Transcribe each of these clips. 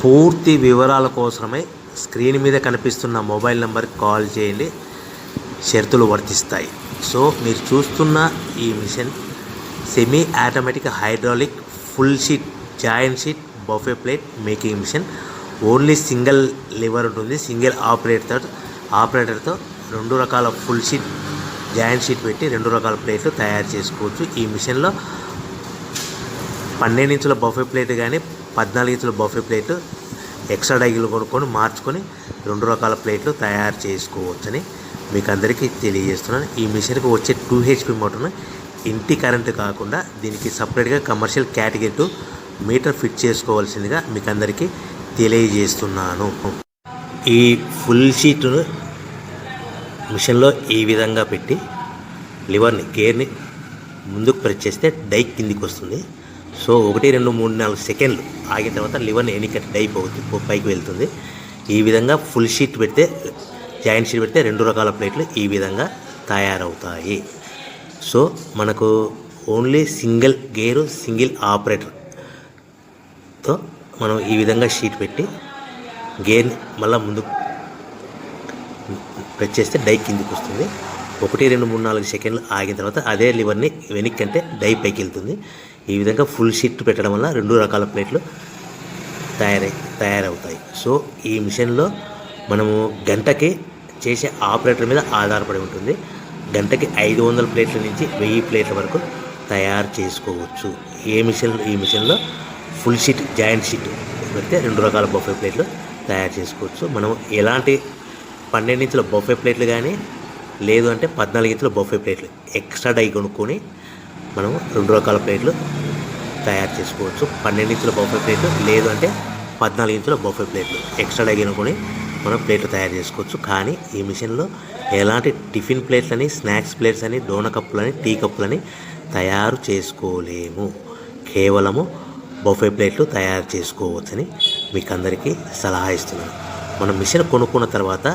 పూర్తి వివరాల కోసమై స్క్రీన్ మీద కనిపిస్తున్న మొబైల్ నెంబర్కి కాల్ చేయండి. షరతులు వర్తిస్తాయి. సో మీరు చూస్తున్న ఈ machine semi automatic hydraulic full sheet joint sheet buffet plate making machine. Only single lever ఉంటుంది. సింగిల్ ఆపరేటర్తో 2 రకాల ఫుల్ షీట్ జాయింట్ షీట్ పెట్టి 2 రకాల ప్లేట్లు తయారు చేసుకోవచ్చు. ఈ మిషన్లో 12 ఇంచుల బఫే ప్లేట్ కానీ 14 ఇంచుల బఫే ప్లేట్ ఎక్స్ట్రా డైలు కొనుక్కొని మార్చుకొని 2 రకాల ప్లేట్లు తయారు చేసుకోవచ్చని మీకు అందరికీ తెలియజేస్తున్నాను. ఈ మిషన్కి వచ్చే 2 HP మోటార్ను ఇంటి కరెంటు కాకుండా దీనికి సపరేట్గా కమర్షియల్ కేటగిరీ 2 మీటర్ ఫిట్ చేసుకోవాల్సిందిగా మీకు అందరికీ తెలియజేస్తున్నాను. ఈ ఫుల్ షీట్ను మిషన్లో ఈ విధంగా పెట్టి లివర్ని గేర్ని ముందుకు ప్రెస్ చేస్తే డై కిందికి వస్తుంది. సో 1 2 3 4 సెకండ్లు ఆగిన తర్వాత లివర్ని ఎన్నికట్టి డై పైకి వెళ్తుంది. ఈ విధంగా ఫుల్ షీట్ పెడితే జాయింట్ షీట్ పెడితే 2 రకాల ప్లేట్లు ఈ విధంగా తయారవుతాయి. సో మనకు ఓన్లీ సింగిల్ గేరు సింగిల్ ఆపరేటర్తో మనం ఈ విధంగా షీట్ పెట్టి గేర్ని మళ్ళీ ముందుకు ప్రెస్ చేస్తే డై కిందికి వస్తుంది. 1 2 3 4 సెకండ్లు ఆగిన తర్వాత అదే లివర్ని వెనక్కి అంటే డై పైకి వెళ్తుంది. ఈ విధంగా ఫుల్ షీట్ పెట్టడం వల్ల 2 రకాల ప్లేట్లు తయారవుతాయి. సో ఈ మిషన్లో మనము గంటకి చేసే ఆపరేటర్ మీద ఆధారపడి ఉంటుంది. గంటకి 500 ప్లేట్ల నుంచి 1000 ప్లేట్ల వరకు తయారు చేసుకోవచ్చు. ఈ మిషన్లో ఫుల్ షీట్ జాయింట్ షీట్ పెడితే 2 రకాల బఫే ప్లేట్లు తయారు చేసుకోవచ్చు. మనం ఎలాంటి 12 ఇంచుల బఫే ప్లేట్లు కానీ లేదు అంటే 14 ఇంచుల బఫే ప్లేట్లు ఎక్స్ట్రా డై కొనుక్కొని మనం 2 రకాల ప్లేట్లు తయారు చేసుకోవచ్చు. 12 ఇంచుల బఫే ప్లేట్లు లేదు అంటే 14 ఇంచుల బఫే ప్లేట్లు ఎక్స్ట్రా డై కొనుక్కొని మనం ప్లేట్లు తయారు చేసుకోవచ్చు. కానీ ఈ మిషన్లో ఎలాంటి టిఫిన్ ప్లేట్లని స్నాక్స్ ప్లేట్స్ అని డోనా కప్పులని టీ కప్పులని తయారు చేసుకోలేము. కేవలము బఫే ప్లేట్లు తయారు చేసుకోవచ్చని మీకు అందరికీ సలహా ఇస్తున్నాను. మనం మిషన్ కొనుక్కున్న తర్వాత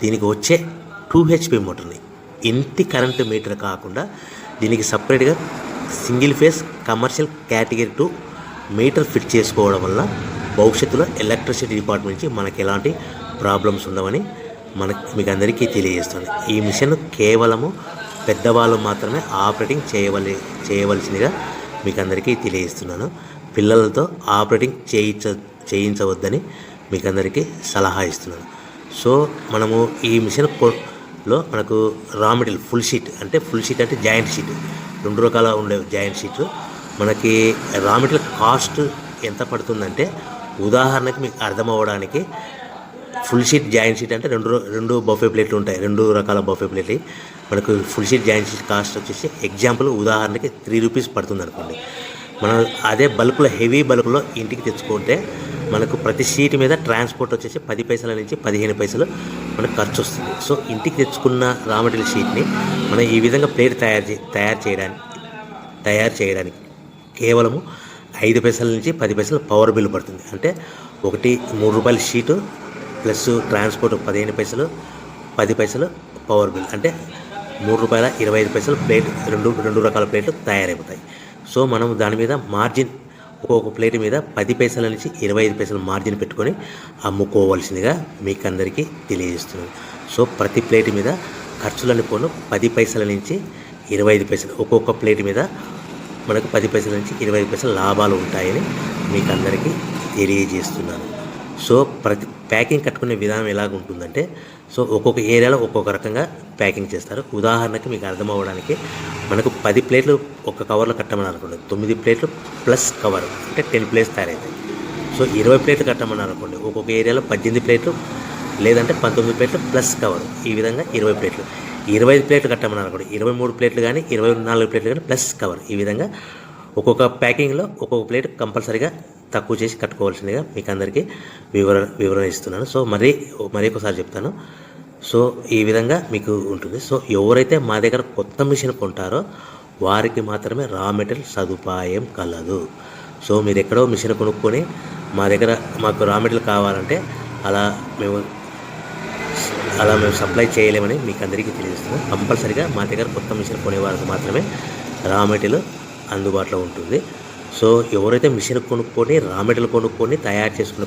దీనికి వచ్చే 2 HP మోటార్ని ఇంటి కరెంటు మీటర్ కాకుండా దీనికి సపరేట్గా single phase commercial category 2 metre fit చేసుకోవడం వల్ల భవిష్యత్తులో ఎలక్ట్రిసిటీ డిపార్ట్మెంట్ నుంచి మనకి ఎలాంటి ప్రాబ్లమ్స్ ఉండవని మీకు అందరికీ తెలియజేస్తుంది. ఈ మిషన్ కేవలము పెద్దవాళ్ళు మాత్రమే ఆపరేటింగ్ చేయవలసిందిగా మీకు అందరికీ తెలియజేస్తున్నాను. పిల్లలతో ఆపరేటింగ్ చేయించవద్దని మీకు అందరికీ సలహా ఇస్తున్నాను. సో మనము ఈ మిషన్లో మనకు రా మెటీరియల్ ఫుల్ షీట్ అంటే జాయింట్ షీట్ 2 రకాల ఉండే జాయింట్ షీట్లు మనకి రా మెటీరియల్ కాస్ట్ ఎంత పడుతుందంటే ఉదాహరణకి మీకు అర్థం అవ్వడానికి ఫుల్ షీట్ జాయింట్ షీట్ అంటే 2 బఫే ప్లేట్లు ఉంటాయి. 2 రకాల బఫే ప్లేట్లు మనకు full sheet joint sheet cost వచ్చేసి ఎగ్జాంపుల్ ఉదాహరణకి 3 రూపీస్ పడుతుంది అనుకోండి. మనం అదే బల్క్లో హెవీ బల్క్లో ఇంటికి తెచ్చుకుంటే మనకు ప్రతి షీట్ మీద ట్రాన్స్పోర్ట్ వచ్చేసి 10 పైసల నుంచి 15 పైసలు మనకు ఖర్చు వస్తుంది. సో ఇంటికి తెచ్చుకున్న రా మెటీరియల్ షీట్ని మనం ఈ విధంగా ప్లేట్ తయారు చేయడానికి కేవలము 5 పైసల నుంచి 10 పైసలు పవర్ బిల్ పడుతుంది. అంటే 3 రూపాయల షీటు ప్లస్ ట్రాన్స్పోర్ట్ 15 పైసలు 10 పైసలు పవర్ బిల్ అంటే 3 రూపాయల 25 పైసలు ప్లేట్ 2 రకాల ప్లేట్లు తయారైపోతాయి. సో మనం దాని మీద మార్జిన్ ఒక్కొక్క ప్లేట్ మీద 10 పైసల నుంచి 25 పైసలు మార్జిన్ పెట్టుకొని అమ్ముకోవాల్సిందిగా మీకు అందరికీ తెలియజేస్తున్నాను. సో ప్రతి ప్లేట్ మీద ఖర్చులని పోను 10 పైసల నుంచి 25 పైసలు ఒక్కొక్క ప్లేట్ మీద మనకు 10 పైసల నుంచి 25 పైసలు లాభాలు ఉంటాయని మీకు అందరికీ తెలియజేస్తున్నాను. సో ప్రతి ప్యాకింగ్ కట్టుకునే విధానం ఎలాగ ఉంటుందంటే సో ఒక్కొక్క ఏరియాలో ఒక్కొక్క రకంగా ప్యాకింగ్ చేస్తారు. ఉదాహరణకి మీకు అర్థం అవ్వడానికి మనకు 10 ప్లేట్లు ఒక కవర్లో కట్టమని అనుకోండి, 9 ప్లేట్లు ప్లస్ కవర్ అంటే 10 ప్లేట్స్ తయారవుతాయి. సో 20 ప్లేట్లు కట్టమని అనుకోండి, ఒక్కొక్క ఏరియాలో 18 ప్లేట్లు లేదంటే 19 ప్లేట్లు ప్లస్ కవర్ ఈ విధంగా 20 ప్లేట్లు. 25 ప్లేట్లు కట్టమని అనుకోండి, 23 ప్లేట్లు కానీ 24 ప్లేట్లు కానీ ప్లస్ కవర్ ఈ విధంగా ఒక్కొక్క ప్యాకింగ్లో ఒక్కొక్క ప్లేట్ కంపల్సరీగా తక్కువ చేసి కట్టుకోవాల్సిందిగా మీకు అందరికీ వివరణ ఇస్తున్నాను. సో మరీ ఒకసారి చెప్తాను. సో ఈ విధంగా మీకు ఉంటుంది. సో ఎవరైతే మా దగ్గర కొత్త మిషన్ కొంటారో వారికి మాత్రమే రా మెటీరియల్ సదుపాయం కలదు. సో మీరు ఎక్కడో మిషన్ కొనుక్కొని మాకు రా మెటీరియల్ కావాలంటే అలా మేము సప్లై చేయలేమని మీకు అందరికీ తెలియజేస్తున్నాం. కంపల్సరీగా మా దగ్గర కొత్త మిషన్ కొనే వారికి మాత్రమే రా మెటీరియల్ అందుబాటులో ఉంటుంది. సో ఎవరైతే మిషన్ కొనుక్కొని రా మెటీరియల్ కొనుక్కొని తయారు చేసుకున్న